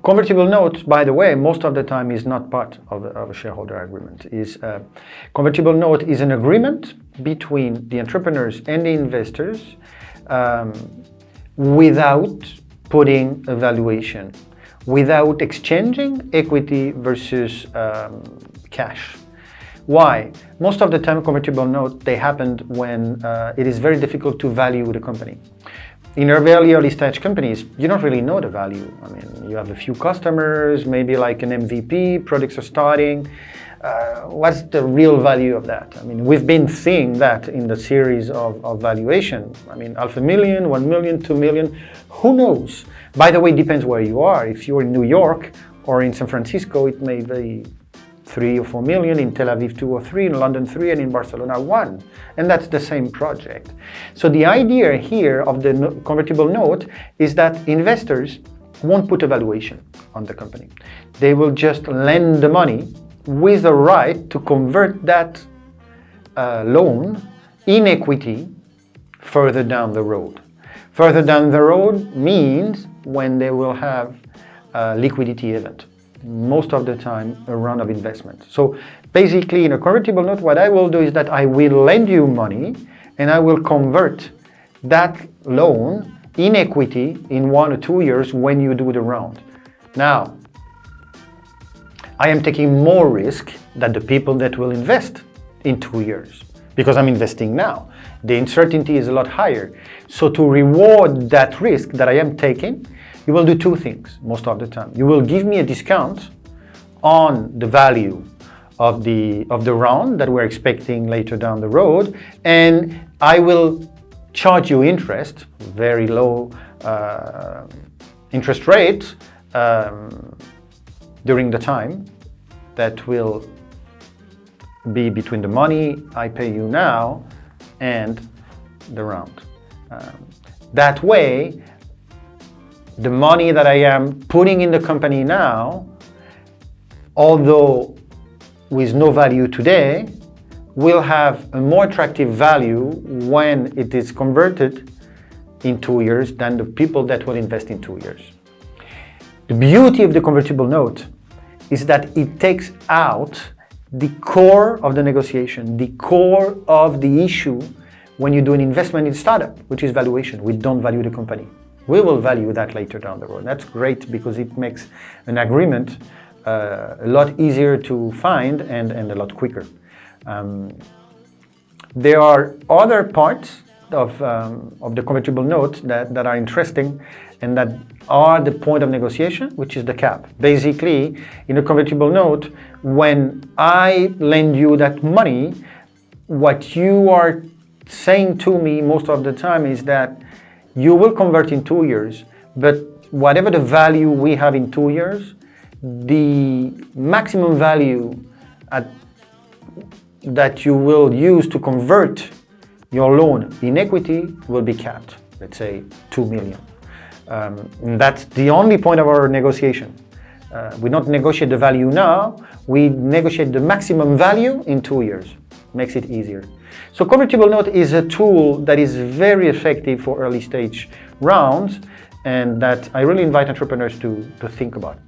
Convertible note, by the way, most of the time is not part of a shareholder agreement. Convertible note is an agreement between the entrepreneurs and the investors without putting a valuation, without exchanging equity versus cash. Why? Most of the time, convertible note, they happened when it is very difficult to value the company. In very early stage companies, you don't really know the value. I mean, you have a few customers, maybe like an MVP, products are starting. What's the real value of that? I mean, we've been seeing that in the series of valuation. I mean, $500,000, 1 million, 2 million, who knows? By the way, it depends where you are. If you're in New York or in San Francisco, it may be 3 or 4 million, in Tel Aviv 2 or 3, in London 3, and in Barcelona 1. And that's the same project. So the idea here of the convertible note is that investors won't put a valuation on the company. They will just lend the money with the right to convert that loan in equity further down the road. Further down the road means when they will have a liquidity event. Most of the time a round of investment. So basically in a convertible note, what I will do is that I will lend you money and I will convert that loan in equity in 1 or 2 years when you do the round. Now, I am taking more risk than the people that will invest in 2 years because I'm investing now. The uncertainty is a lot higher. So to reward that risk that I am taking, you will do 2 things most of the time. You will give me a discount on the value of the round that we're expecting later down the road, and I will charge you interest, very low interest rate during the time that will be between the money I pay you now and the round. That way, the money that I am putting in the company now, although with no value today, will have a more attractive value when it is converted in 2 years than the people that will invest in 2 years. The beauty of the convertible note is that it takes out the core of the negotiation, the core of the issue when you do an investment in startup, which is valuation. We don't value the company. We will value that later down the road. That's great because it makes an agreement a lot easier to find and a lot quicker. There are other parts of the convertible note that are interesting and that are the point of negotiation, which is the cap. Basically, in a convertible note, when I lend you that money, what you are saying to me most of the time is that you will convert in 2 years, but whatever the value we have in 2 years, the maximum value that you will use to convert your loan in equity will be capped, let's say 2 million. And that's the only point of our negotiation. We don't negotiate the value now, we negotiate the maximum value in 2 years. Makes it easier. So convertible note is a tool that is very effective for early stage rounds and that I really invite entrepreneurs to think about.